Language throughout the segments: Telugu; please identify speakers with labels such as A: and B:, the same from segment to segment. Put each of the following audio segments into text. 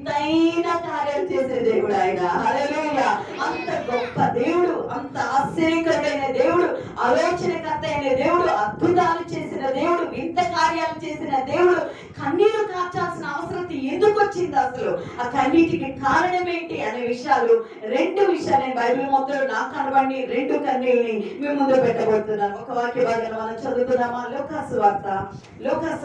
A: వింతైన కార్యాలు చేసే దేవుడు ఆయన. హల్లెలూయా! అంత గొప్ప దేవుడు, అంత ఆశ్చర్యకరమైన దేవుడు, ఆలోచనకర్త అయిన దేవుడు, అద్భుతాలు చేసిన దేవుడు, వింత కార్యాలు చేసిన దేవుడు. కన్నీరు కార్చాల్సిన అవసరం ఎందుకు వచ్చింది? అసలు ఆ కన్నీటికి కారణం ఏంటి అనే విషయాలు, రెండు విషయాలు నేను బైబిల్ మొత్తం నాకు కనబడి రెండు కన్నీళ్ళని మేము ముందు పెట్టబోతున్నాను. ఒక వాక్య భాగాన్ని మనం చదువుతున్నామా? లూకాసు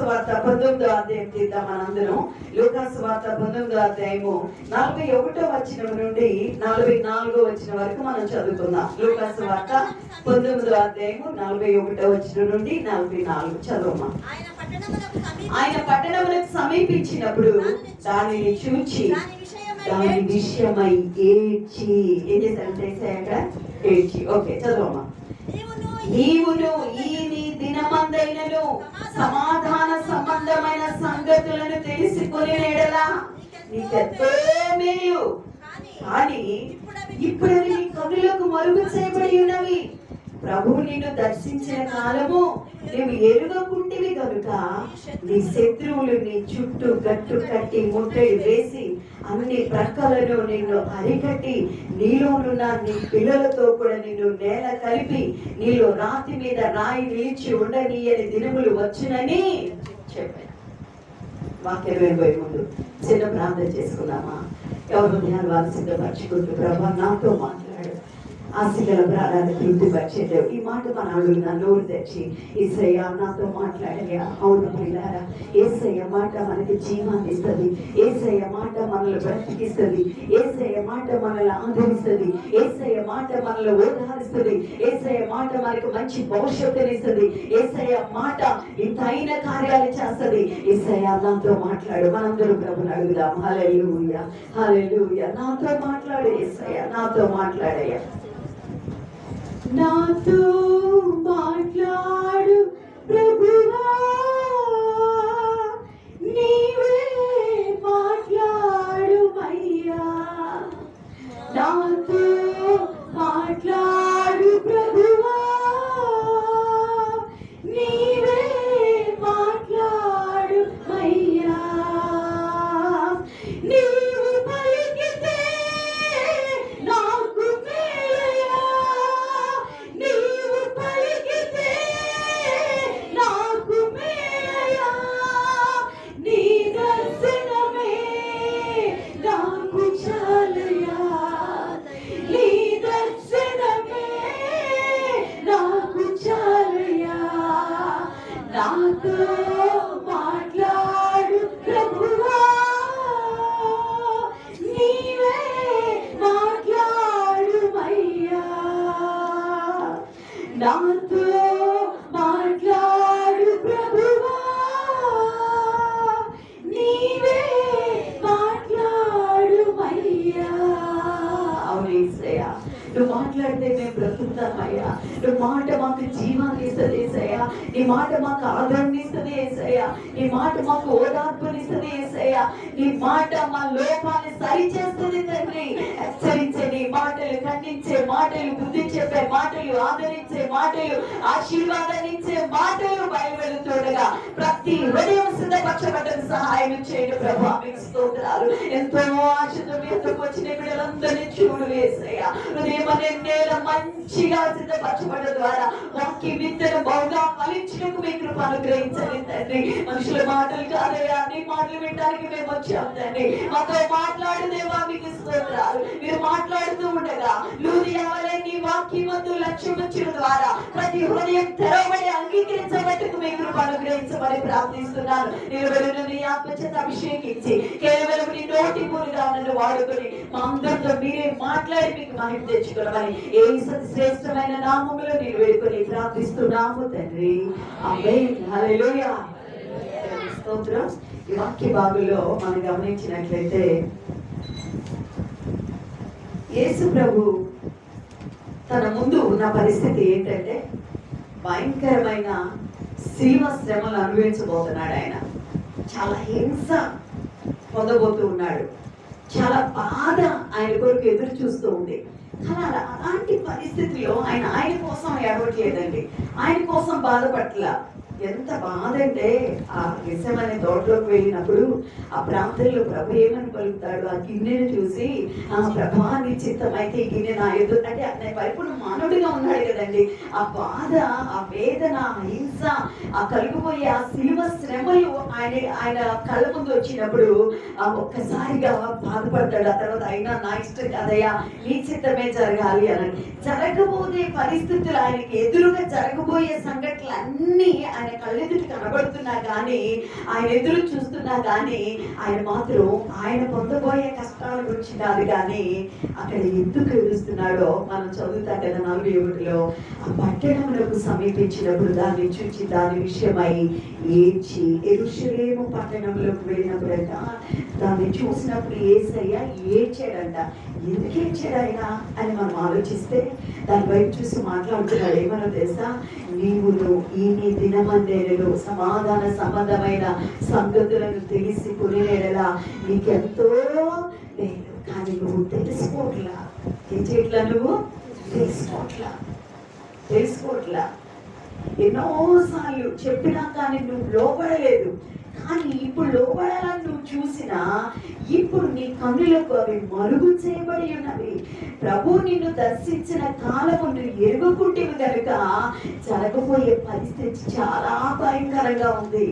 A: వార్త 19వ అధ్యాయం తీద్దాం మనందరం. లూకాసు వార్త 19వ అధ్యాయము 41వ వచనం నుండి 44వ వచనం వరకు మనం చదువుకుందాం. లూకాసు వార్త 19వ అధ్యాయము 41వ వచనం నుండి 44 చదువుమా. ఆయన పట్టణములకు సమీపించినప్పుడు దానిని చూచి దాని విషయమై ఏడ్చి, ఏం చేశారంటే ఏడ్చి. ఓకే, చదువమ్మా. నీవును ఈ నీ దినమందైనను సమాధాన సంబంధమైన సంగతులను తెలుసుకుని ఎడలా నీకెంతో మేలు, కానీ ఇప్పుడు నీ కనులకు మరుగు చేయబడి ఉన్నవి. ప్రభువు నిన్ను దర్శించిన కాలము నీవు ఎరుగకుంటివి కనుక నీ శత్రువులు నీ చుట్టూ గట్టు కట్టి ముట్టడి వేసి అన్ని ప్రక్కలను నిన్ను అరికట్టి నీలోనున్న నీ పిల్లలతో కూడా నిన్ను నేల కలిపి నీలో రాతి మీద రాయి నిలిచి ఉండనీయని దినములు వచ్చునని చెప్పాను. వాక్యం వెళ్ళిపోయే ముందు చిన్న ప్రార్థన చేసుకున్నామా? ఎవరు హృదయాలు వారు సిద్ధపరచుకుంటూ ప్రభా నాతో మాట్లాడు, ఆశల ప్రాణాన్ని తృప్తిపరిచేదేవు. ఈ మాట మన అడుగున నోరు తెచ్చి యేసయ్య నాతో మాట్లాడయ్యా. అవును పిల్లారా, యేసయ్య మాట మనకి జీవాన్ని ఇస్తుంది, యేసయ్య మాట మనల్ని బ్రతికిస్తుంది, యేసయ్య మాట మనల్ని ఆదరిస్తుంది, యేసయ్య మాట మనల్ని ఓదారుస్తుంది, యేసయ్య మాట మనకు మంచి భవిష్యత్తుని ఇస్తుంది, యేసయ్య మాట ఇంతైన కార్యాలు చేస్తుంది. యేసయ్య నాతో మాట్లాడు. మనందరూ ప్రభుని అడుగుదాం. హల్లెలూయా, హల్లెలూయా. నాతో మాట్లాడు యేసయ్య, నాతో మాట్లాడయ్యా. నాతో మాట్లాడు ప్రభువా, నీవే మాట్లాడుమయ్యా. నాతో మాట్లాడు ప్రభువా, నీవే మాట్లాడుమయ్యా. నీవు పలికితే నాకు మేలయ్యా, నీవు పలికితే నాకు మేలయ్యా. నీ దర్శనమే నాకు చాలయ్యా, నీ దర్శనమే నాకు చాలయ్యా. నాతో మాట్లాడు ప్రభువా, నీవే మాట్లాడుమయ్యా. నాతో మాట్లాడు ప్రభువా, నీవే మాట్లాడుమయ్యా. అవును యేసయ్యా, నువ్వు మాట్లాడితే మేము బ్రతుకుతామయ్యా. నువ్వు మాట మాకు జీవాన్ని ఇస్తుంది యేసయ్యా. నీ మాట మాకు ఆదరణ ఇస్తుంది యేసయ్యా. నీ మాట మాకు ఓదార్పునిస్తుంది యేసయ్యా. నీ మాట మా లోపాన్ని సరిచేస్తుంది తండ్రి. హెచ్చరించే నీ మాటలు, ఖండించే మాటలు, బుద్ధి చెప్పే మాటలు, ఆదరించే మాటలు, ఆశీర్వాదాన్ని ఇచ్చే మాటలు బయలువెళ్తుండగా ప్రతి హృదయం సిద్ధపరచబడ్డకు సహాయం చేయండి ప్రభా. మీకు స్తోత్రాలు. ఎంతో ఆశతో మీదకు వచ్చిన బిడ్డలందరినీ చూడు యేసయ్యా. హృదయం అనే నేల మంచిగా సిద్ధపరచబడ్డ ద్వారా వాక్య విత్తనం బహుగా ఫలించడానికి మీ కృప అనుగ్రహించండి తండ్రి. మనుషుల మాటలు కాదయ్యా, నీ మాటలు వినడానికి మేము వచ్చాం తండ్రి. మాతో మాట్లాడుదేవా, మీకు స్తోత్రాలు. మీరు మాట్లాడుతూ ఉండగా లూదియా వలె నీ వాక్యమందు లక్ష్యముంచడం ద్వారా ప్రతి హృదయం తెరవబడి అంగీకరించబట్టుకు మీ కృప అనుగ్రహించమని ప్రార్థిస్తున్నాను. నిలబడిన నీ ఆత్మచేత అభిషేకించి కేవలం నీ నోటి పూలుగా నన్ను వాడుకొని మా అందరితో మీరే మాట్లాడి మీకు మహిమ తెచ్చుకోవమని యేసు శ్రేష్టమైన నామములో నేను వేడుకొని ప్రార్థిస్తున్నాము తండ్రి. ఆమేన్. హల్లెలూయా. స్తోత్రం. ఈ వాక్య భాగంలో మనం గమనించినట్లయితే యేసు ప్రభు తన ముందు ఉన్న పరిస్థితి ఏంటంటే భయంకరమైన శిలువ శ్రమలు అనుభవించబోతున్నాడు. ఆయన చాలా హింస పొందబోతూ ఉన్నాడు. చాలా బాధ ఆయన కొరకు ఎదురు చూస్తూ ఉంది. కానీ అలాంటి పరిస్థితిలో ఆయన కోసం ఏడవట్లేదండి, ఆయన కోసం బాధపట్ల. ఎంత బాధ అంటే ఆ గెత్సేమనే తోటలోకి వెళ్ళినప్పుడు ఆ ప్రాంతంలో ప్రభు ఏమని పలుకుతాడు, ఆ గిన్నెను చూసి, ఆ ప్రభా నీ చిత్తం అయితే ఈ గిన్నె నా ఎదురు, అంటే అతని పరిపూర్ణ మానవుడిగా ఉన్నాడు కదండి. ఆ బాధ, ఆ వేదన, ఆ హింస, ఆ కలిగిపోయే ఆ శిలువ శ్రమలు ఆయన కళ్ళ ముందు వచ్చినప్పుడు ఒక్కసారిగా బాధపడతాడు. ఆ తర్వాత అయినా నా ఇష్టం కదయ్యా, నీ చిత్తమే జరగాలి అని. జరగబోయే పరిస్థితులు, ఆయనకి ఎదురుగా జరగబోయే సంఘటనలు అన్నీ ఆయన కళ్ళెదుటి కనబడుతున్నా కానీ, ఆయన ఎదురు చూస్తున్నా కానీ, ఆయన మాత్రం ఆయన పొందబోయే కష్టాల గురించి కాదు కానీ అక్కడ ఎందుకు ఏడుస్తున్నాడో మనం చదువుతాం కదా 41లో. ఆ పట్టణములకు సమీపించినప్పుడు దాన్ని చూచి దాని విషయమై ఏడ్చి, యెరూషలేము పట్టణంలోకి వెళ్ళినప్పుడంట దాన్ని చూసినప్పుడు యేసయ్య ఏడ్చాడంట. ఎందుకు ఏడ్చాడు ఆయన అని మనం ఆలోచిస్తే దాని వైపు చూసి మాట్లాడుతున్నాడు. ఏమన్నా తెలుసా, నీవును ఈ నీ దినమందేలలో సమాధాన సంబంధమైన సంగతులను తెలిసి కొనినేడలా నీకెంతో లేదు, కానీ నువ్వు తెలుసుకోవట్లా. ఏం చేయట్లా? నువ్వు తెలుసుకోవట్లా. ఎన్నోసార్లు చెప్పినా కానీ నువ్వు లోపడలేదు. కానీ ఇప్పుడు లోపడాలని నువ్వు చూసినా ఇప్పుడు నీ కన్నులకు అవి మరుగు చేయబడి ఉన్నవి. ప్రభు నిన్ను దర్శించిన కాలము నువ్వు ఎరుగుకుంటేవి కనుక జరగబోయే పరిస్థితి చాలా భయంకరంగా ఉంది.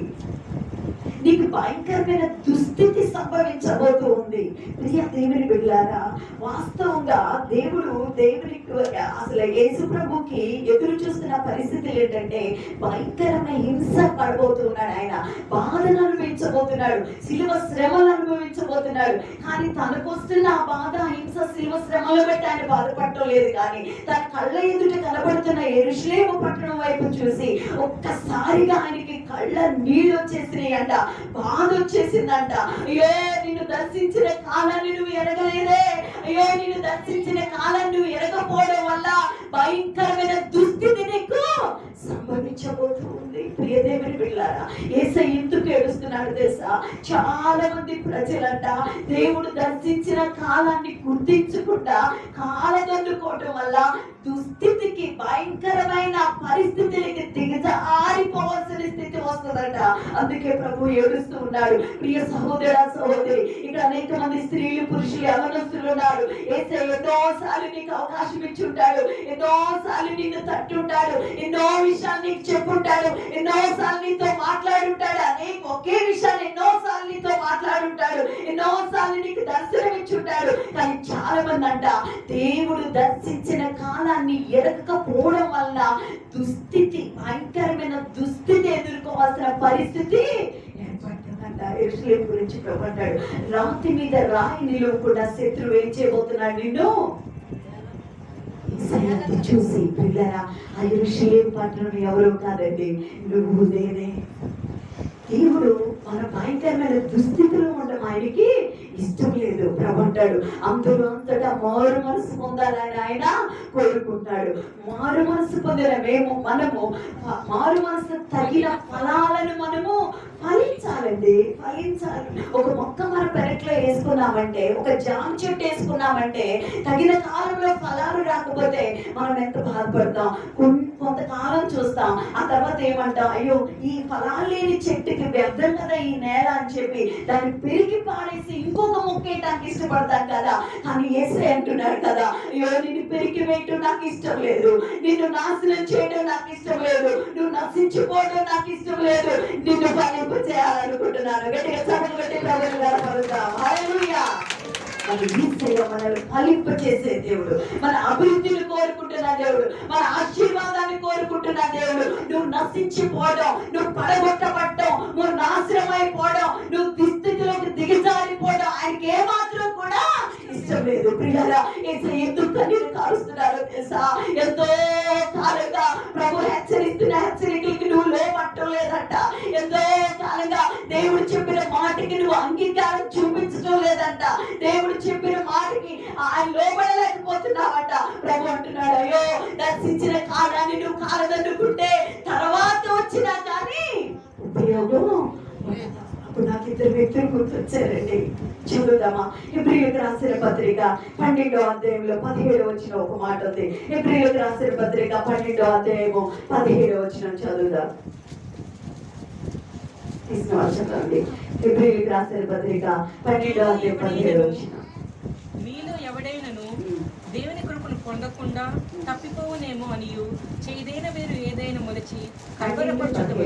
A: నీకు భయంకరమైన దుస్థితి సంభవించబోతూ ఉంది. ప్రియ దేవుని బిడ్డలారా, వాస్తవంగా దేవునికి అసలు యేసు ప్రభుకి ఎదురు చూస్తున్న పరిస్థితులు ఏంటంటే భయంకరమైన హింస పడబోతున్నాడు. ఆయన బాధను అనుభవించబోతున్నాడు, శిలువ శ్రమలు అనుభవించబోతున్నాడు. కానీ తనకు వస్తున్న ఆ బాధ, హింస, శిలువ శ్రమలు బట్టి ఆయన బాధపడటం లేదు. కానీ తన కళ్ళ ఎదుట కనబడుతున్న యెరూషలేము పట్టణం వైపు చూసి ఒక్కసారిగా ఆయనకి కళ్ళ నీళ్ళు వచ్చేసినాయి అంట, బాధ వచ్చేసిందంట. అయ్యో నిన్ను దర్శించిన కాలాన్ని నువ్వు ఎరగలేదే, అయ్యో నిన్ను దర్శించిన కాలాన్ని నువ్వు ఎరగపోవడం వల్ల భయంకరమైన దుస్థితి నీకు సంభవించబోతూ ఉంది. ప్రియ దేవుని బిడ్డలారా, యేసయ్య ఎందుకు ఏడుస్తున్నాడు తెలుసా? చాలా మంది ప్రజలంట దేవుడు దర్శించిన కాలాన్ని గుర్తించకుండా కాలదన్నుకోవటం వల్ల దుస్థితికి, భయంకరమైన పరిస్థితులకి దిగజారిపోవాల్సిన స్థితి వస్తుందంట. అందుకే ప్రభు ఏడుస్తూ ఉన్నాడు. ప్రియ సహోదర, సహోదరి, ఇక్కడ అనేక మంది స్త్రీలు, పురుషులు, యవనస్తులు ఉన్నారు. యేసయ్య ఎన్నోసార్లు నీకు అవకాశం ఇచ్చి ఉంటాడు, ఎన్నోసార్లు నిన్ను తట్టుంటాడు, ఎన్నో విషయాలు నీకు చెప్పుంటాడు, ఎన్నోసార్లు నీతో మాట్లాడుంటాడు. ఒకే విషయాన్ని ఎన్నోసార్లు నీతో మాట్లాడుంటాడు, ఎన్నోసార్లు నీకు దర్శనం ఇచ్చుంటాడు. కానీ చాలా మంది అంట దేవుడు దర్శించిన కాలాన్ని ఎరగకపోవడం వల్ల దుస్థితి, భయంకరమైన దుస్థితి ఎదుర్కోవాల్సిన పరిస్థితి ఏర్పడుతుందంట. యెరూషలేము గురించి ప్రభు అంటాడు, రాతి మీద రాయి నిలవకుండా శత్రువు ఏం చేయబోతున్నాడు నిన్ను చూసి. పిల్లరా, ఆ యెరూషలేము పట్టణం ఎవరో కాదండి, నువ్వు నేనే. దేవుడు మన భయంకరమైన దుస్థితిలో ఉండడం ఆయనకి ఇష్టం లేదు. ప్రభు అంటాడు, అందరూ అంతటా మారు మనసు పొందాలని ఆయన కోరుకుంటాడు. మారు మనసు పొందిన మనము మారు మనసు తగిన ఫలాలను మనము ఫలించాలండి, ఫలించాలి. ఒక మొక్క మన పెరట్లో వేసుకున్నామంటే, ఒక జామ చెట్టు వేసుకున్నామంటే తగిన కాలంలో ఫలాలు రాకపోతే మనం ఎంత బాధపడతాం. కొంతకాలం చూస్తాం, ఆ తర్వాత ఏమంటాం, అయ్యో ఈ ఫలాలు లేని చెట్టుకి వ్యర్థం కదా ఈ నేల అని చెప్పి దాన్ని పెరిగి పాడేసి ఇంకొక మొక్క వేయటానికి ఇష్టపడతాం కదా. కానీ యేసయ్య అంటున్నాడు కదా, అయ్యో నిన్ను పెరిగి వేయటం నాకు ఇష్టం లేదు, నిన్ను నాశనం చేయడం నాకు ఇష్టం లేదు, నువ్వు నశించిపోవడం నాకు ఇష్టం లేదు, నిన్ను ఫలింప చేయాలనుకుంటున్నాను. గట్టిగా చదువు గట్టి ప్రభుత్వం. హల్లెలూయా. మనల్ని ఫలింప చేసే దేవుడు, మన అభివృద్ధిని కోరుకుంటున్న దేవుడు, మన ఆశీర్వాదాన్ని కోరుకుంటున్న దేవుడు. నువ్వు నశించిపోవడం, నువ్వు పడగొట్టబడటం, నువ్వు నాశనం అయిపోవడం, నువ్వు దుస్థితిలోకి దిగజారిపోవడం ఆయనకి ఏమాత్రం కూడా ఇష్టం లేదు. పిల్లల ఎందుకు కన్నీరు కారుస్తున్నారో తెలుసా? ఎంతో కాలంగా ప్రభు హెచ్చరిస్తున్న హెచ్చరికలకి నువ్వు లోపట్టం లేదంట. ఎంతో కాలంగా దేవుడు చెప్పిన మాటకి నువ్వు అంగీకారం చూపించడం లేదంట. దేవుడు చెప్పిన మాటకి ఆయన లోబడలేకపోతున్నావట. ప్రభు అంటున్నాడు, అయ్యో దర్శించిన కాలాన్ని నువ్వు కాలదన్నుకుంటే తర్వాత వచ్చినా కానీ ఉపయోగం. అప్పుడు నాకు ఇద్దరు వ్యక్తులు గుర్తొచ్చారండి. చదువుదామా? హెబ్రీయులకు రాసిన పత్రిక 12వ అధ్యాయంలో 17వ వచనం ఒక మాట ఉంది. హెబ్రీయులకు రాసిన పత్రిక 12వ అధ్యాయము 17వ వచనం చదువుదాం. తీసిన వర్షండి ఫిబ్రవరికి రాసిన పత్రిక 12:17.
B: మీలో ఎవడైనను దేవుని కృపను పొందకుండా తప్పిపోవునేమో అనియు చేదైన వేరు ఏదైనా మొలిచి కలవరపరచుటకు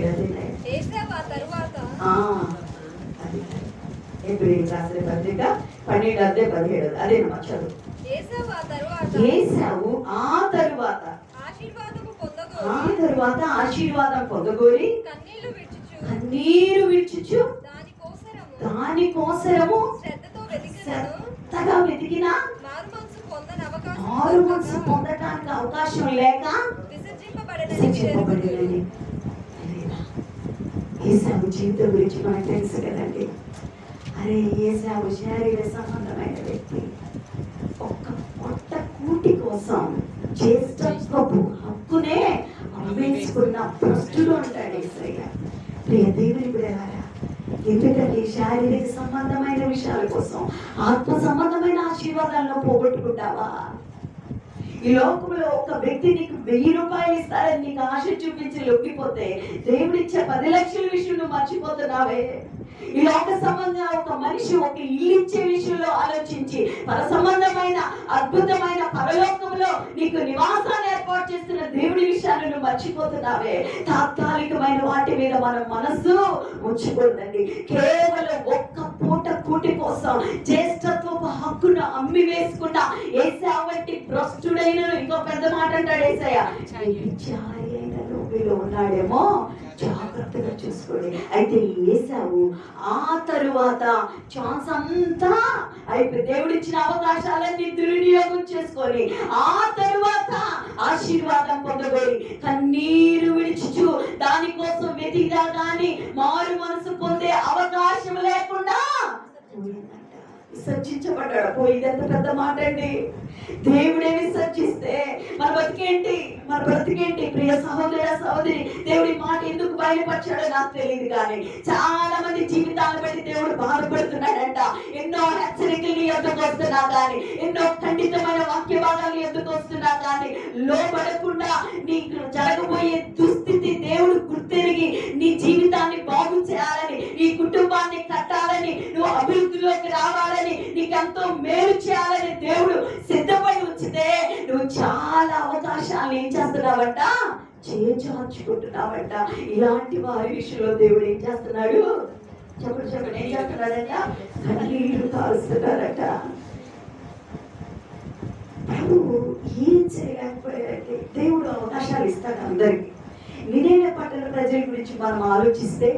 A: రాసిన పత్రిక 12:17. అదే మా చదువు. ఏశావు ఆ తరువాత ఆశీర్వాదం పొందగోరి కన్నీరు విడుచుచు దాని కోసరము శ్రద్ధగా వెతికిన మారు మనసు పొందటానికి అవకాశం లేక విసర్జింపబడింది. ఏశావు జీవితం గురించి మనకు తెలుసు కదండి. అరే ఏశావు శారీర సంబంధమైన వ్యక్తి. ఒక్క కొత్త కూటి కోసం జ్యేష్ఠత్వపు హక్కునే అమ్మేసుకున్న భ్రష్టుడు అంటాడు యేసయ్య. ప్రియ దేవుని బిడ్డలారా, ఎందుకంటే శారీరక సంబంధమైన విషయాల కోసం ఆత్మ సంబంధమైన ఆశీర్వాదాలను పోగొట్టుకుంటావా? ఈ లోకంలో ఒక వ్యక్తి నీకు 1000 రూపాయలు ఇస్తారని నీకు ఆశ చూపించి లొంగిపోతే దేవుడిచ్చే 10 లక్షల విషయం నువ్వు మర్చిపోతున్నావే. ఈ లోక సంబంధంగా ఒక మనిషి ఒక ఇల్లు ఇచ్చే విషయంలో ఆలోచించి పర సంబంధమైన అద్భుతమైన పరలోకంలో నీకు నివాసాన్ని ఏర్పాటు చేస్తున్న దేవుడి విషయాలను మర్చిపోతున్నావే. తాత్కాలికమైన వాటి మీద మన మనస్సు ఉంచకూడదండి. కేవలం ఒక్క పూట కూటి కోసం జ్యేష్ఠత్వపు హక్కును అమ్మి వేసుకున్న ఏశావు వంటి భ్రష్టుడైన, ఇంకో పెద్ద మాట అంటాడు యేసయ్య, లోబిలో ఉన్నాడేమో జాగ్రత్తగా చూసుకోండి. అయితే ఏశావు ఆ తరువాత ఛాన్స్ అంతా అయిపోయి దేవుడిచ్చిన అవకాశాలన్నీ దుర్వినియోగం చేసుకొని ఆ తరువాత ఆశీర్వాదం పొందబోయి కన్నీరు విడిచుచు దానికోసం వెతికినా కానీ మారు మనసు పొందే అవకాశం లేకుండా విసర్జించబడ్డాడు. ఇదంత పెద్ద మాట అండి. దేవుడే విసర్జిస్తే మన బ్రతికేంటి? ప్రియ సహోదర సహోదరి, దేవుడి మాట ఎందుకు బయలుపరిచాడో నాకు తెలియదు, కానీ చాలా మంది జీవితాలను బట్టి దేవుడు బాధపడుతున్నాడంట. ఎన్నో హెచ్చరికలు ఎందుకు వస్తున్నా కానీ, ఎన్నో ఖండితమైన వాక్య భాగాలు ఎందుకు వస్తున్నా కానీ లోపడకుండా నీకు జరగబోయే దుస్థితి దేవుడు గుర్తెరిగి నీ జీవితాన్ని బాగు చేయాలని, నీ కుటుంబాన్ని కట్టాలని, నువ్వు అభివృద్ధిలోకి రావాలని, నీకెంతో మేలు చేయాలని దేవుడు సిద్ధపడి ఉంచితే నువ్వు చాలా అవకాశాలు ఏం చేస్తున్నావంట? చేర్చుకుంటున్నావంట. ఇలాంటి వారి విషయంలో దేవుడు ఏం చేస్తున్నాడు? చెప్పండి ఏం చేస్తున్నాడంట? కన్నీళ్లు కారుస్తున్నారట. ప్రభువు ఏం చేయలేకపోయాడంటే దేవుడు అవకాశాలు ఇస్తాడు అందరికి. నినేవే పట్టణ ప్రజల గురించి మనం ఆలోచిస్తే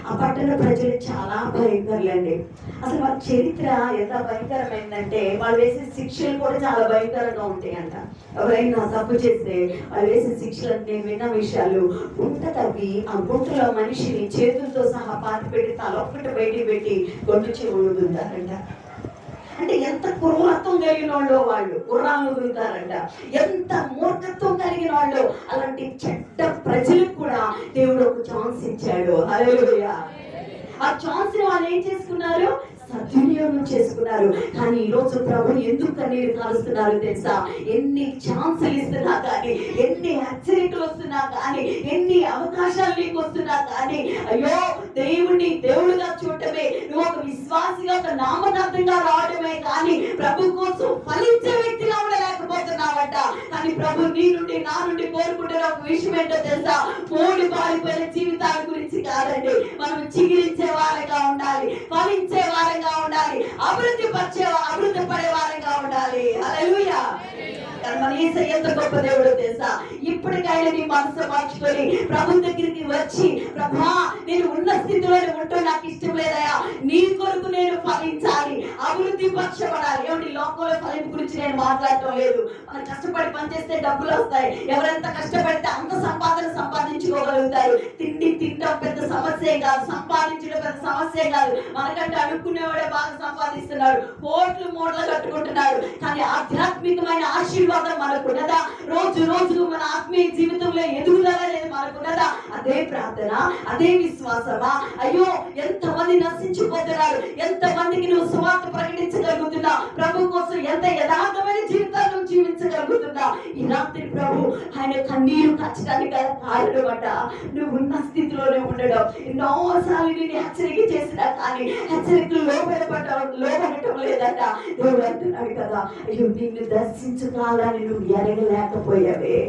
A: ఆ పట్టణ ప్రజలు చాలా భయంకరులండి. అసలు వాళ్ళ చరిత్ర ఎంత భయంకరమైందంటే వాళ్ళు వేసే శిక్షలు కూడా చాలా భయంకరంగా ఉంటాయంట. ఎవరైనా తప్పు చేస్తే వాళ్ళు వేసే శిక్షలు నేను విన్న విషయాలు, గుంట తవ్వి ఆ గుంటలో మనిషిని చేతులతో సహా పాతి పెట్టి తలొక్కటి బయటికి పెట్టి గొడ్డు చెవులు వదులుతారంట. అంటే ఎంత క్రూరత్వం కలిగిన వాళ్ళు వాళ్ళు గుర్రాలు వదులుతారంట. ఎంత మూర్ఖత్వం కలిగిన వాళ్ళు. అలాంటి చెడ్డ ప్రజలకు కూడా దేవుడు ఒక ఛాన్స్ ఇచ్చాడు. హల్లెలూయా. ఆ ఛాన్స్ వాళ్ళు ఏం చేసుకున్నారు? సద్వినియోగం చేసుకున్నారు. కానీ ఈరోజు ప్రభు ఎందుకు కన్నీరు కాలుస్తున్నారు తెలుసా? ఎన్ని ఛాన్సులు ఇస్తున్నా కానీ, ఎన్ని హెచ్చరికలు వస్తున్నా కానీ, ఎన్ని అవకాశాలు నీకు వస్తున్నా కానీ, అయ్యో దేవుడిని దేవుడుగా చూడటమే, నువ్వు ఒక విశ్వాసిగా ఒక నామకార్థంగా రావడమే కానీ ప్రభు కోసం ఫలించే వ్యక్తిగా ఉండలేకపోతున్నావట. కానీ ప్రభు నీ నుండి నా నుండి కోరుకుంటున్న ఒక విషయం ఏంటో తెలుసా? పోడి పారిపోయిన జీవితాల గురించి కాదండి. మనం చిగిరించే వారంగా ఉండాలి, ఫలించే వారంగా ఉండాలి, అభివృద్ధి పడే వారంగా ఉండాలి. హల్లెలూయా. మన యేసయ్య ఎంత గొప్ప దేవుడో తెలుసా? ఇప్పటికైనా నీ మనసు మార్చుకొని ప్రభు దగ్గరికి వచ్చి, ప్రభా నేను ఉన్న స్థితిలోనే ఉంటూ నాకు ఇష్టం లేదయా, నీ కొరకు నేను ఫలించాలి, అభివృద్ధి పరచబడాలి. ఏమిటి లోకంలో ఫలింపు గురించి నేను మాట్లాడటం లేదు. మనం కష్టపడి పనిచేస్తే డబ్బులు వస్తాయి. ఎవరెంత కష్టపడితే అంత సంపాదన సంపాదించుకోగలుగుతారు. తినడం పెద్ద సమస్య కాదు, సంపాదించడం పెద్ద సమస్య కాదు. మనకంటే అనుకునేవాడే బాగా సంపాదిస్తున్నాడు, కోట్లు మూటలు కట్టుకుంటున్నాడు. కానీ ఆధ్యాత్మికమైన ఆశీర్వాదం మనకున్నదా? రోజు రోజుకు మన ఆత్మీయ జీవితంలో ఎదుగుదల అనేది మనకున్నదా? అదే ప్రార్థన, అదే విశ్వాసమా? అయ్యో ఎంతమంది నశించిపోతున్నారు, ఎంతమందికి నువ్వు సువార్త ప్రకటించగలుగుతున్నావు, ప్రభు కోసం ఎంత యథార్థమైన జీవితాలను జీవించగలుగుతున్నావు. నలుగుతున్నా ఈ రాత్రి ప్రభు ఆయన కన్నీరు కచ్చడానికి గల కారణం అట నువ్వు ఉన్న స్థితిలోనే ఉండడం. ఎన్నోసార్లు నేను హెచ్చరిక చేసినా కానీ హెచ్చరికలు లోపడటం లేదట. దేవుడు అంటున్నాడు కదా, అయ్యో నిన్ను దర్శించుకోవాలని నువ్వు ఎరగలేకపోయావే,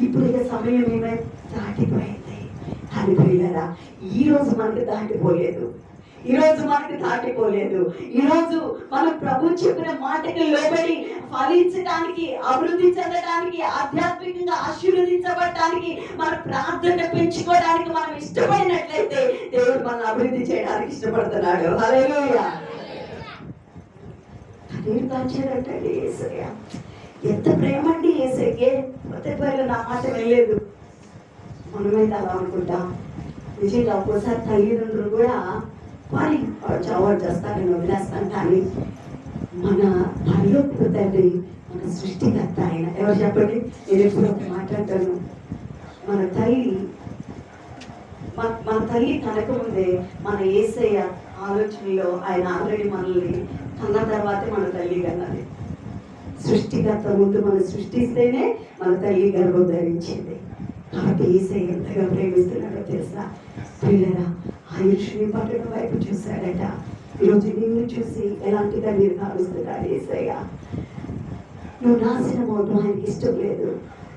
A: ఇప్పుడు ఇక సమయం ఏమై దాటిపోయింది అని పిల్లరా. ఈ రోజు మనకు దాటిపోలేదు, ఈరోజు మనకి దాటిపోలేదు. ఈరోజు మనం ప్రభు చెప్పిన మాటకి లోబడి ఫలించడానికి, అభివృద్ధి చెందడానికి, ఆధ్యాత్మికంగా ఆశీర్వదించబడటానికి, మన ప్రార్థన పెంచుకోవడానికి మనం ఇష్టపడినట్లయితే దేవుడు మనల్ని అభివృద్ధి చేయడానికి ఇష్టపడుతున్నాడు. హల్లెలూయా. కన్నీరు కాచాడంటండి యేసయ్య. ఎంత ప్రేమ అండి యేసయ్యకే. మొదటి నా మాట వెళ్ళలేదు, మనమైతే అలా అనుకుంటాం. నిజంగా ఒక్కోసారి తల్లిదండ్రులు కూడా వారి చావాడు చేస్తారని వదిలేస్తాను, కానీ మన పరలోక తండ్రి మన సృష్టికర్త ఆయన. ఎవరు చెప్పండి? నేను ఎప్పుడు మాట్లాడతాను, మన తల్లి కనకముందే మన యేసయ్య ఆలోచనలో ఆయన ఆల్రెడీ మనల్ని కన్న తర్వాతే మన తల్లి కన్నది. సృష్టికర్త ముందు మనం సృష్టిస్తేనే మన తల్లి గర్భం ధరించింది. కాబట్టి యేసయ్య ఎంతగా ప్రేమిస్తున్నాడో తెలుసా పిల్లరా. ఆయుష్ని పట్టడం వైపు చూశాడట. ఈరోజు నిన్ను చూసి ఎలాంటిగా మీరు భావిస్తున్నాడు యేసయ్య. నువ్వు నాశనం అవడం ఆయనకి ఇష్టం లేదు,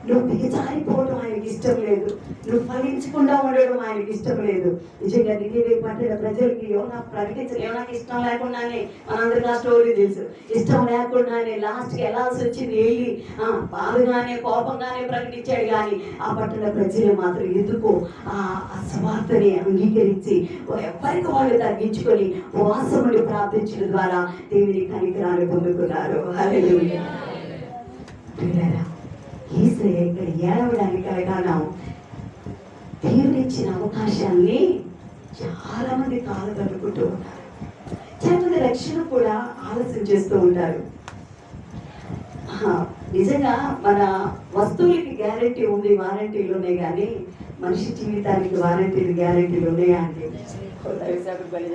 A: నువ్వు దిగజారిపోవడం ఆయనకి ఇష్టం లేదు, నువ్వు ఫలించకుండా ఉండడం ఆయనకి ఇష్టం లేదు. నిజంగా నిన్నీవే పట్టిన ప్రజలకి యోనా ప్రకటించలేదు. యోనాకి ఇష్టం లేకుండానే, మనందరికీ ఆ స్టోరీ తెలుసు, ఇష్టం లేకుండానే లాస్ట్కి వెళ్ళాల్సి వచ్చింది. వెళ్ళి బాధగానే కోపంగానే ప్రకటించాడు, కానీ ఆ పట్టిన ప్రజలు మాత్రం ఎందుకో ఆ స్వార్థని అంగీకరించి ఎవరికి వాళ్ళు తగ్గించుకొని ఉపవాసములు ప్రార్థించడం ద్వారా దేవుని కనికరాన్ని పొందుకున్నారు. హల్లెలూయా. యేసయ్య ఇక్కడ ఏడవడానికి కారణం దేవుడిచ్చిన అవకాశాన్ని చాలా మంది కాలగలుపుకుంటూ ఉన్నారు. చాలా మంది రక్షణ కూడా ఆలస్యం చేస్తూ ఉంటారు. నిజంగా మన వస్తువులకి గ్యారంటీ ఉంది, వారంటీలు ఉన్నాయి, కానీ మనిషి జీవితానికి వారంటీలు గ్యారంటీలు ఉన్నాయా అంటే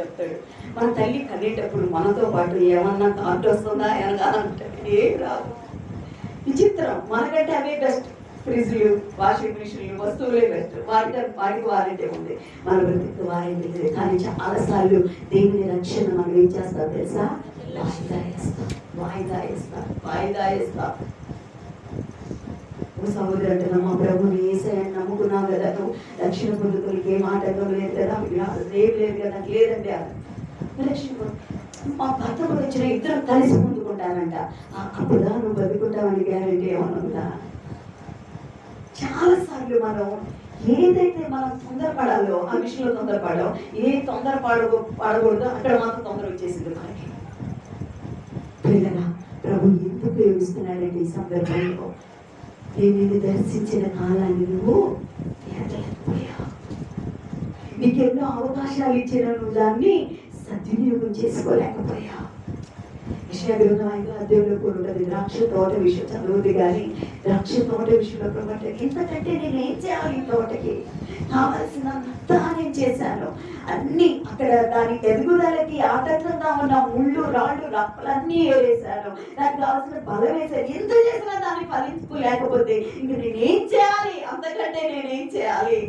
A: చెప్తాడు. మన తల్లి కనేటప్పుడు మనతో పాటు ఏమన్నా కార్డు వస్తుందా ఏమన్నా అంటాడు, ఏం రాదు. విచిత్రం, మనకంటే అవే బెస్ట్. ఫ్రిడ్జ్లు, వాషింగ్ మిషన్లు, వస్తువులే బెస్ట్. వాటికి వారంటీ ఉంది, మన బ్రతికి వారంటీ లేదు. కానీ చాలాసార్లు దేవుని రక్షణ మనం ఏం చేస్తాం తెలుసా? వాయిదా వేస్తాం. ఓ సహోదరు అంటున్నా, మా ప్రభుని యేసయ్యని నమ్ముకున్నావు కదా, నువ్వు రక్షణ పొందుకోనికి ఏం ఆటంకం లేదు కదా, ఏం లేదు కదా, లేదండి రక్షణ మా భర్త వచ్చిన ఇద్దరం కలిసి పొందుకుంటానంట. అప్పుడా నువ్వు బతుకుంటావని గ్యారంటీ ఏమన్నా ఉందా? చాలా సార్లు మనం ఏదైతే మనం తొందరపడాలో ఆ విషయంలో తొందరపడాలో, ఏ పడకూడదో అక్కడ మాత్రం తొందర వచ్చేసింది మనకి. పిల్లరా, ప్రభు ఎందుకు ఉపయోగిస్తున్నాడంటే ఈ సందర్భంలో నేను దర్శించిన కాలాన్ని నువ్వు ఎరగలేకపోయావు. నీకు ఎన్నో అవకాశాలు ఇచ్చిన నువ్వు దాన్ని సద్వినియోగం చేసుకోలేకపోయావు. యెషయా గ్రంథం 5వ అధ్యాయంలో కూడా ఉంటుంది, ద్రాక్ష తోట విషయం చదువుతుంది, కానీ ద్రాక్ష తోట విషయంలో ప్రభు ఇంతకంటే నేను ఏం చేయాలి? ఈ తోటకి కావలసినంతా నేను చేశాను, అన్ని అక్కడ దాని ఎదుగుదలకి ఆటంకంగా ఉన్న ముళ్ళు, రాళ్ళు, రప్పలన్నీ ఏరేశాను, దానికి కావాల్సిన బలం వేశాను. ఎంత చేసినా దాన్ని ఫలించుకోలేకపోతే ఇంక నేనేం చేయాలి? అంతకంటే నేనేం చేయాలి?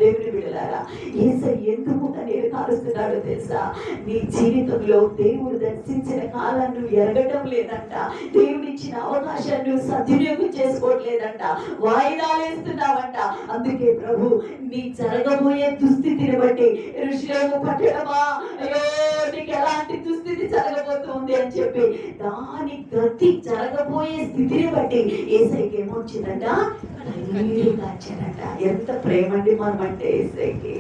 A: దేవుని బిడ్డలారా, యేసయ్య ఎందుకు కన్నీరు కారుస్తున్నాడో తెలుసా? నీ జీవితంలో దేవుడు దర్శించిన కాలం నువ్వు ఎరగటం లేదంట, దేవుడు ఇచ్చిన అవకాశాన్ని నువ్వు సద్వినియోగం చేసుకోవట్లేదంట, వాయిదాలు వేస్తున్నావంట. అందుకే ప్రభు నీ జరగబోయే దుస్థితిని బట్టి, ఋషులేమో పట్టడమా, అయ్యో నీకు ఎలాంటి దుస్థితి జరగబోతుంది అని చెప్పి దాని గతి జరగబోయే స్థితిని బట్టి యేసయ్యకి ఏమొచ్చిందంట? కన్నీరు కాచాడంట. ఎంత ప్రేమ అండి మనం అంటే యేసయ్యకి,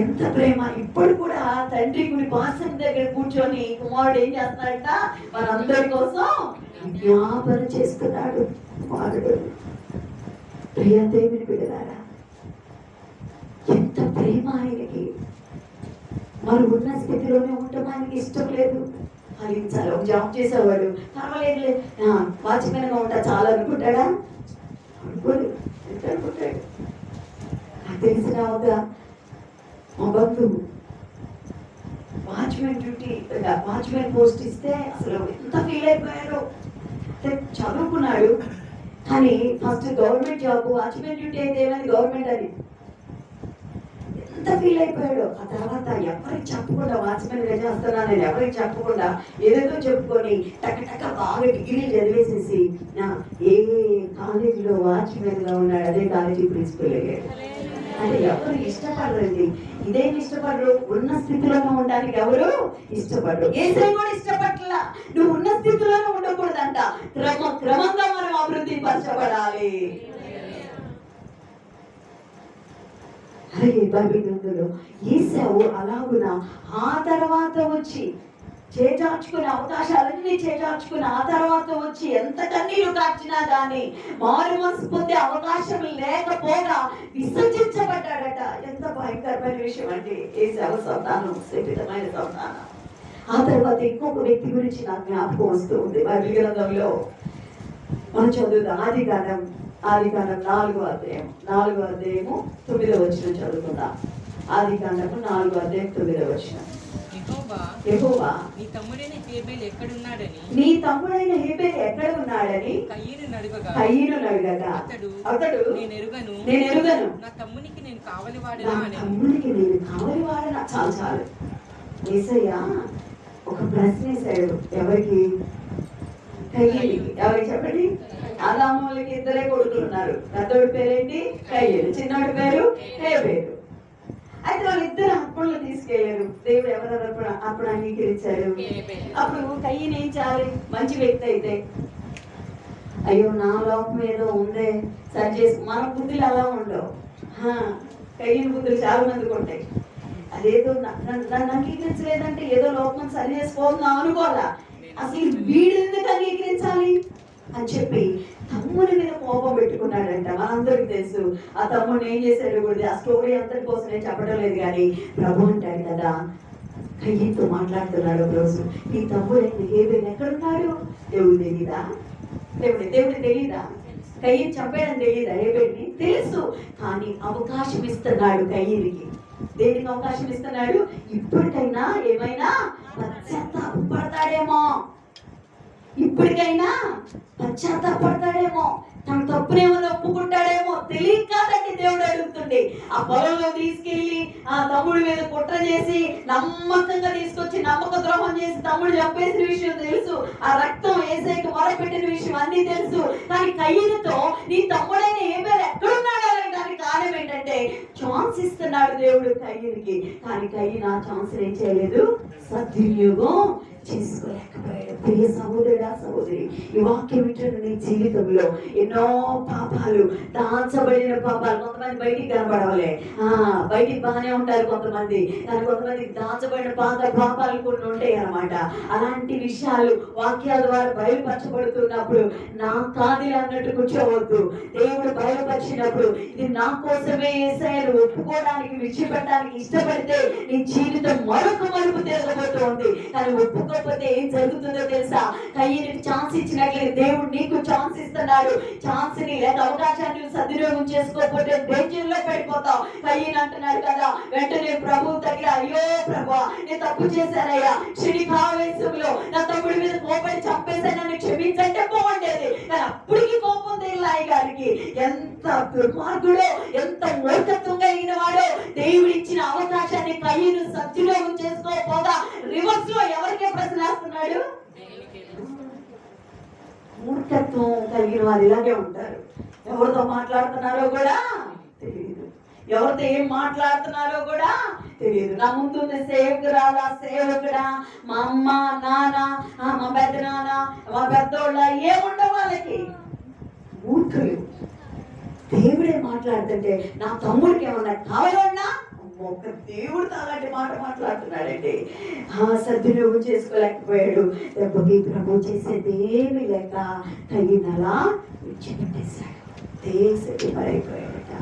A: ఎంత ప్రేమ. ఇప్పుడు కూడా తండ్రి గుడి పాసం దగ్గర కూర్చొని కుమారుడు ఏం చేస్తున్నాడంట? మనందరి కోసం జ్ఞాపన చేస్తున్నాడు కుమారుడు. ప్రియ దేవుని బిడ్డలారా, ఎంత ప్రేమ ఆయనకి. మనం ఉన్న స్థితిలోనే ఉండటం ఆయనకి ఇష్టం లేదు, ఫలించాలి. ఒక జాబ్ చేసేవాడు పర్వాలేదు, వాచ్మెన్గా ఉంటా చాలా అనుకుంటాడా? అనుకోలేదు. ఎంత అనుకుంటాడు? నాకు తెలిసిన ఒక మా బంధువు వాచ్మెన్ పోస్ట్ ఇస్తే అసలు ఎంత ఫీల్ అయిపోయారు. చదువుకున్నాడు కానీ first government job watchman duty అయితే ఏమైంది గవర్నమెంట్ అని ఎంత ఫీల్ అయిపోయాడు. ఆ తర్వాత ఎవరికి చెప్పకుండా వాచ్మెన్ గా చేస్తున్నాను నేను ఎవరికి చెప్పకుండా ఏదేదో చెప్పుకొని టక్క బాగా డిగ్రీలు చదివేసేసి ఏ కాలేజీలో వాచ్మెన్ గా ఉన్నాడు అదే కాలేజీ ప్రిన్సిపల్ అయ్యాడు. అంటే ఎవరు ఇష్టపడరండి, ఇదేం ఇష్టపడరు, ఉన్న స్థితిలోనే ఉండడానికి ఎవరు ఇష్టపడరు. ఏసై కూడా ఇష్టపడలా, నువ్వు ఉన్న స్థితిలోనే ఉండకూడదంట, క్రమంగా మనం అభివృద్ధి పరచబడాలి. అలాగే బైబిల్ గ్రంథంలో ఏసావు అలాగున ఆ తర్వాత వచ్చి చేజార్చుకునే అవకాశాలన్నీ చేజార్చుకుని ఆ తర్వాత వచ్చి ఎంత కన్నీరు కార్చినా కానీ మారు మనసు పొందే అవకాశం లేకపోగా విసర్జించబడ్డాడట. ఎంత భయంకరమైన విషయం అంటే ఏసావు సంతానం శపితమైన సంతానం. ఆ తర్వాత ఇంకొక వ్యక్తి గురించి నాకు జ్ఞాపకం వస్తూ ఉంది. బైబిల్ గ్రంథంలో మనం చదువుతాం ఆదికాండం 4వ అధ్యాయం 9వ వచనం చదువుకుందాం. ఆదికాండము 4వ అధ్యాయం 9వ వచనం. యెహోవా
B: నీ తమ్ముడైన హేబెలు
A: ఎక్కడ ఉన్నాడని
B: కయీను అడగగా అతడు నేను ఎరుగను నా తమ్మునికి నేను కావలివాడనా.
A: చాలు యేసయ్య ఒక ప్రశ్న వేశాడు. ఎవరికి? కయీనుకి. ఎవరికి చెప్పండి? ఆదాములకి ఇద్దరే కొడుకులు ఉన్నారు. పెద్దోడి పేరేంటి? కయీను, చిన్నోడి పేరు హేబెలు. అయితే వాళ్ళిద్దరు అప్పుల్లో తీసుకెళ్లారు. దేవుడు ఎవరెవరు అప్పుడు అంగీకరించారు. అప్పుడు కయ్యను ఏం చేయాలి? మంచి వ్యక్తి అయితే అయ్యో నా లోపం ఏదో ఉందే సరి చేసి, మన బుద్ధులు అలా ఉండవు. కయ్యను బుద్ధులు చాలా మందికి ఉంటాయి. అదేదో నన్ను అంగీకరించలేదంటే ఏదో లోపం సరి చేసుకోవాలని అనుకోవాలా. అసలు వీడు ఎందుకు అంగీకరించాలి అని చెప్పి తమ్ముని మీద కోపం పెట్టుకున్నాడంట. మనందరికి తెలుసు ఆ తమ్ముడు ఏం చేశాడు కూడా. ఆ స్టోరీ అంతటి కోసం నేను చెప్పడం లేదు కానీ ప్రభు అంటాడు కదా, కయ్యతో మాట్లాడుతున్నాడు ఒక రోజు, నీ తమ్ముడు హేబెలు ఎక్కడున్నాడు? దేవుడు తెలీదా? దేవుడు తెలీదా? కయ్యని చంపేయడం తెలీదా? హేబెల్ని తెలుసు, కానీ అవకాశం ఇస్తున్నాడు కయ్యనికి. దేనికి అవకాశం ఇస్తున్నాడు? ఇప్పటికైనా ఏమైనా పశ్చాత్తాపడతాడేమో, ఇప్పటికైనా పశ్చాత్తాపడతాడేమో, తన తప్పునేమో ఒప్పుకుంటాడేమో. తెలియకాదండి దేవుడు అడుగుతుండే. ఆ పొలంలో తీసుకెళ్లి ఆ తమ్ముడి మీద కుట్ర చేసి నమ్మకంగా తీసుకొచ్చి నమ్మక ద్రోహం చేసి తమ్ముడు చంపేసిన విషయం తెలుసు. ఆ రక్తం యేసయ్యకి మొరపెట్టిన విషయం అన్ని తెలుసు. కానీ కయ్యనుతో నీ తమ్ముడైన హేబెలు ఎక్కడున్నాడు అనడానికి కారణం ఏంటంటే ఛాన్స్ ఇస్తున్నాడు దేవుడు కయ్యనికి. కానీ కయ్యను ఆ ఛాన్స్ ఏం చేయలేదు, సద్వినియోగం చేసుకోలేకపోయాడు. ప్రియ సహోదరుడా సహోదరి, ఈ వాక్యం వింటున్న నీ జీవితంలో ఎన్నో పాపాలు, దాచబడిన పాపాలు. కొంతమంది బయటికి కనబడవలే, బయటికి బాగానే ఉంటారు కొంతమంది, కానీ కొంతమంది దాచబడిన పాపాలు కొన్ని ఉంటాయి అన్నమాట. అలాంటి విషయాలు వాక్యాల ద్వారా బయలుపరచబడుతున్నప్పుడు నా కాది అన్నట్టు కూర్చోవద్దు. దేవుడు బయలుపరిచినప్పుడు ఇది నా కోసమే యేసయ్యను ఒప్పుకోవడానికి విడిచిపెట్టడానికి ఇష్టపడితే నీ జీవితం మరొక మలుపు తిరగబోతుంది. కానీ ఒప్పుకోకపోతే ఏం జరుగుతుందో తెలుసా? కయ్యనికి ఛాన్స్ ఇచ్చినట్లయితే దేవుడు నీకు ఛాన్స్ ఇస్తున్నాడు. ఛాన్స్ ని లేదా అవకాశాన్ని సద్వినియోగం చేసుకోకపోతే బెంచీల్లో పడిపోతావు. కయ్యను అంటున్నాడు కదా, వెంటనే ప్రభు దగ్గర, అయ్యో ప్రభు నేను తప్పు చేశానయ్యా, క్షణికావేశంలో నా తమ్ముడి మీద కోపడి చంపేశాను, నన్ను క్షమించంటే బాగుండేది. కానీ అప్పటికి కోపం తెలియలాయి గారికి. ఎంత దుర్మార్గుడో, ఎంత మూర్ఖత్వం కలిగిన వాడో. దేవుడు ఇచ్చిన అవకాశాన్ని కయ్యను సద్వినియోగం చేసుకోకపోగా రివర్స్ లో ఎవరికే ప్రశ్న వేస్తున్నాడు? మూర్ఖత్వం కలిగిన వారు ఇలాగే ఉంటారు. ఎవరితో మాట్లాడుతున్నారో కూడా తెలియదు, ఎవరితో ఏం మాట్లాడుతున్నారో కూడా తెలియదు. నా ముందు సేవకురాలా, సేవకుడా, మా అమ్మ నాన్న, మా పెద్ద నాన్న, మా పెద్దోళ్ళ ఏముండవు వాళ్ళకి. మూర్ఖులు. దేవుడే మాట్లాడుతుంటే నా తమ్ముడికి ఏమన్నా కావాలన్నా ఒక దేవుడితో అలాంటి మాట మాట్లాడుతున్నాడండి. సద్వినియోగం చేసుకోలేకపోయాడు. దెబ్బకి ప్రభు చేసేది ఏమి లేక కయ్యనలా విడిచిపెట్టేశాడు. దేశకి పరైపోయాడట.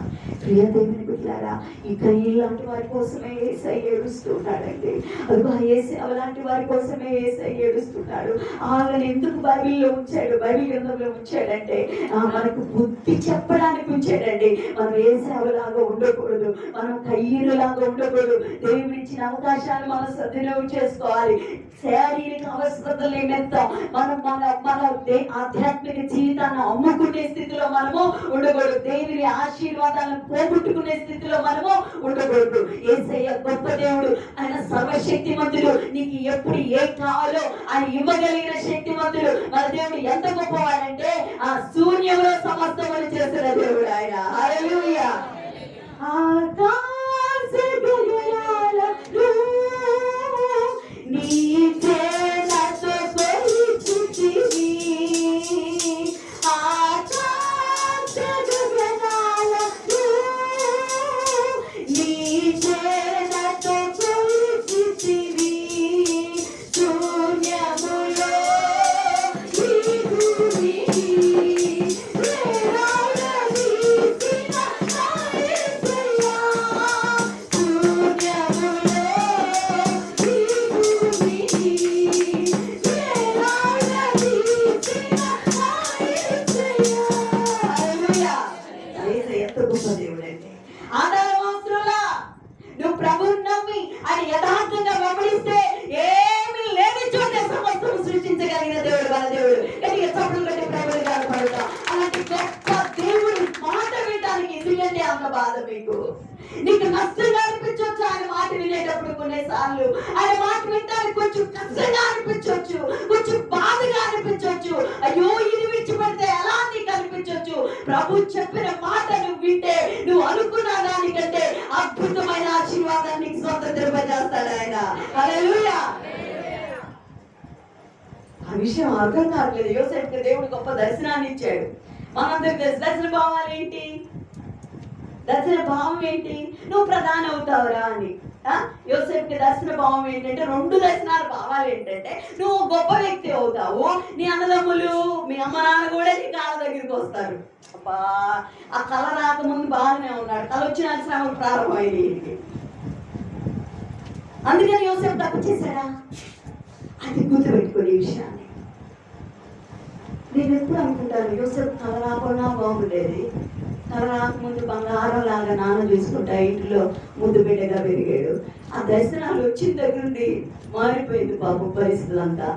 B: ప్రియ దేవుని బిడ్డలారా, ఇక ఇలాంటి వారి కోసమే యేసయ్య ఏడుస్తున్నాడండి. అదిగో అలాంటి వారి కోసమే యేసయ్య ఏడుస్తున్నాడు. వాళ్ళని ఎందుకు బైబిల్లో ఉంచాడు, బైబిల్ గ్రంథంలో ఉంచాడంటే మనకు బుద్ధి చెప్పడానికి ఉంచాడండి. మనం యేసయ్యలాగా ఉండకూడదు, మనం కయ్యూరులాగా ఉండకూడదు. దేవుడిచ్చిన అవకాశాలు మనం సద్వినియోగం చేసుకోవాలి. శారీరక అవసరతల నిమిత్తం మనం మన ఆధ్యాత్మిక జీవితాన్ని అమ్ముకునే స్థితిలో మనము ఉండకూడదు. దేవుని ఆశీర్వాదాలను పోగొట్టుకునే స్థితిలో మనము ఉండకూడదు. యేసయ్య గొప్ప దేవుడు, ఆయన సర్వశక్తిమంతుడు. నీకు ఎప్పుడు ఏం కావాలో ఆయన ఇవ్వగలిగిన శక్తిమంతుడు. మన దేవుడు ఎంత గొప్పవాడంటే ఆ శూన్యంలో సమస్తములు చేసిన దేవుడు ఆయన. హల్లెలూయా. ఆకాశ గగనాలలో నీ చేతులతో కొలిచితివి, ఆకాశ గగనాలలో నీ చేతులతో కొలిచితివి, శూన్యములో ఈ భూమిని నువ్వు ప్రభువుని నమ్మి ఆయన యథార్థంగా వెంబడిస్తే ఏమీ లేని చోట సమస్తం సృష్టించగలిగిన దేవుడు మన దేవుడు. గట్టిగా చప్పుడు కట్టి ప్రభువుని కనపడతా. అలాంటి గొప్ప దేవుడి మాట వినడానికి ఎందుకంటే అంత బాధ మీకు. నీకు నష్టంగా అనిపించవచ్చు ఆయన మాట వినేటప్పుడు, కొన్నిసార్లు ఆయన మాట వినడానికి కొంచెం కష్టంగా అనిపించవచ్చు, కొంచెం బాధగా అనిపించవచ్చు. అయ్యో ఇది విడిచిపెడితే ఎలా నీకు అనిపించవచ్చు. ప్రభు చెప్పిన మాట నువ్వు వింటే నువ్వు అనుకున్న దానికంటే అద్భుతమైన ఆశీర్వాదాన్ని స్వతంత్రింపజేస్తాడు ఆయన. హల్లెలూయా. ఆ విషయం అర్థం కావట్లేదు. యోసేపుకి దేవుడు గొప్ప దర్శనాన్ని ఇచ్చాడు. మనందరికి తెలుసు దర్శన భావాలు ఏంటి, దర్శన భావం ఏంటి, నువ్వు ప్రధాని అవుతావురా అని. యోసేపుకి దర్శన భావం ఏంటంటే, 2 దర్శనాల భావాలు ఏంటంటే, నువ్వు గొప్ప వ్యక్తి అవుతావు, నీ అన్నదమ్ములు మీ అమ్మ నాన్న కూడా నీ కాళ్ళ దగ్గరికి వస్తారు. అబ్బా, ఆ కళ రాకముందు బాగానే ఉన్నాడు, కళ వచ్చిన శ్రమలు ప్రారంభమైనవి. అందుకని యోసేపు తప్పు చేశాడా? అది గుర్తుపెట్టుకునే విషయాన్ని నేను ఎప్పుడు అనుకుంటాను, యోసేపు కళ రాకుండా బాగుండేది. కళ రాకముందు బంగారం లాగా నాన్న చూసుకుంటా ఇంట్లో ముందు బిడ్డగా పెరిగాడు. ఆ దర్శనాలు వచ్చిన దగ్గర నుండి మారిపోయింది పాపం పరిస్థితులు అంతా.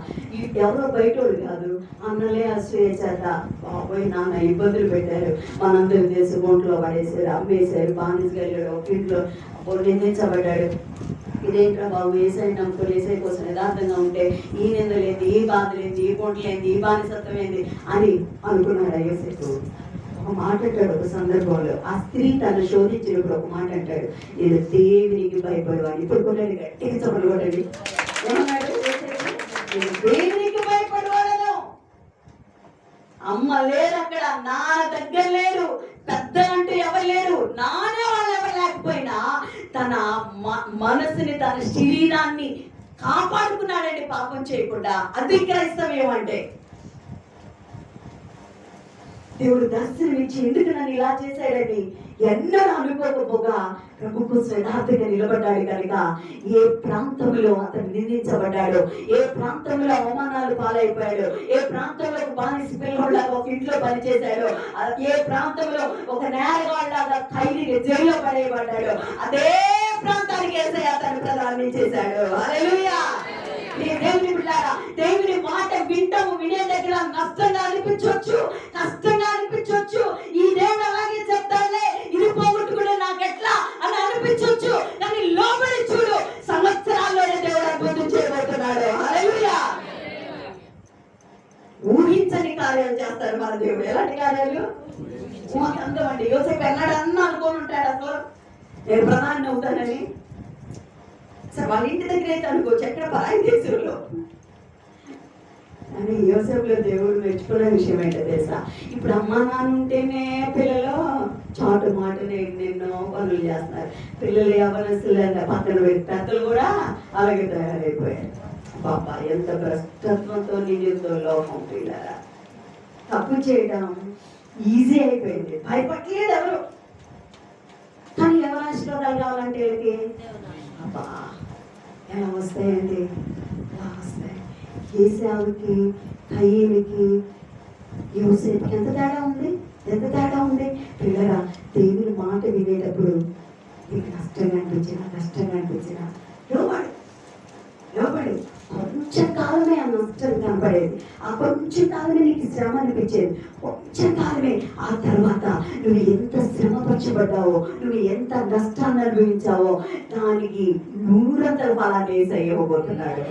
B: ఎవరో బయటోడు కాదు, అన్నలే అసూయ చేత బాబోయ్ నాన్న ఇబ్బందులు పెట్టారు, మనందరూ దేశం ఒంట్లో పడేసారు, అమ్మేశారు, బానిసగా వెళ్ళాడు, ఒక ఇంట్లో నిందించబడ్డాడు. ఇదేంట్రా బాబు, ఏసై నమ్ముకొని ఏసై కోసం యథార్థంగా ఉంటే ఈ నిందలేంది, ఈ బాధలేంది, ఈ పొంటలేంది, ఈ బానిసత్వం ఏంది అని అనుకున్నాడు యోసేపు. ఒక మాట అంటాడు ఒక సందర్భంలో, ఆ స్త్రీ తను శోధించినప్పుడు ఒక మాట అంటాడు, నేను దేవునికి భయపడేవాడు. ఇప్పుడు కూడా గట్టిగా చెప్పలు కొట్టండి. ఏమన్నాడు? నేను దేవునికి భయపడేవాడను. అమ్మ లేరు అక్కడ, నాన్న దగ్గర లేరు, పెద్ద అంటూ ఎవరు లేరు, నానే వాళ్ళు ఎవరు లేకపోయినా తన మనసుని తన శరీరాన్ని కాపాడుకున్నాడండి పాపం చేయకుండా. అది క్రైస్తవ్యం అంటే. దేవుడు దర్శనమిచ్చి ఎందుకు నన్ను ఇలా చేశాడని ఎన్నడూ అనుకోకపోగా ప్రభు కోసం యథార్థంగా నిలబడ్డాడు కనుక ఏ ప్రాంతంలో అతను నిందించబడ్డాడు, ఏ ప్రాంతంలో అవమానాలు పాలైపోయాడు, ఏ ప్రాంతంలో ఒక బానిస పిల్లలాగా ఒక ఇంట్లో పనిచేశాడు, ఏ ప్రాంతంలో ఒక నేరగాళ్ళలాగా ఖైదీగా జైల్లో పడేయబడ్డాడు, అదే ప్రాంతానికి యేసయ్య అతను ప్రదానం చేశాడు. హల్లెలూయా. దేవుని బిడ్డలారా, దేవుని మాట వింటాము, వినే దగ్గర నష్టంగా అనిపించవచ్చు, కష్టంగా అనిపించవచ్చు. ఈ దేవుడు అలాగే చెప్తాడులే, ఇది పోగొట్టుకుంటే నాకు ఎట్లా అని అనిపించవచ్చు. కానీ లోబడి చూడు, సంవత్సరాల్లోనే దేవుడు అద్భుతం చేయబోతున్నాడు. హల్లెలూయా. ఊహించని కార్యాలు చేస్తాడు మన దేవుడు. ఎలాంటి కార్యాలు? అండి యోసేపు ఎన్నడన్నా అనుకోని ఉంటాడు అసలు నేను ప్రధాని అవుతానని. సరే వాళ్ళ ఇంటి దగ్గర అయితే అనుకోవచ్చు, ఎక్కడ పరాయి దేశంలో. అని యోసేపులో దేవుడు మెచ్చుకునే విషయం ఏంటో తెలుసా? ఇప్పుడు అమ్మా నాన్న ఉంటేనే పిల్లలు చాటు మాటనే ఎన్నెన్నో పనులు చేస్తున్నారు. పిల్లలు యవ్వనస్తులు పక్కన పెట్టి పెద్దలు కూడా అలాగే తయారైపోయారు. పాప ఎంత భ్రష్టత్వంతో నిండితో లోకం. పిల్లరా, తప్పు చేయడం ఈజీ అయిపోయింది, భయపడలేదు ఎవరు. కానీ ఎవరి ఆశీర్వాదాలు కావాలంటే వీళ్ళకి అబ్బా ఎలా వస్తాయండి, ఎలా వస్తాయి? ఏశావుకి, కయీనుకి, యోసేపుకి ఎంత తేడా ఉంది, ఎంత తేడా ఉంది. పిల్లరా, దేవుని మాట వినేటప్పుడు నీకు కష్టంగా అనిపించిన లోబడి కొంచెం కాలమే ఆ నష్టం కనపడేది, ఆ కొంచెం కాలమే నీకు శ్రమ అనిపించేది, కొంచెం కాలమే. ఆ తర్వాత నువ్వు ఎంత శ్రమపరచబడ్డావో, నువ్వు ఎంత నష్టాన్ని అనుభవించావో దానికి 100 ఫలాన్ని యేసయ్య ఇవ్వబోతున్నాడు.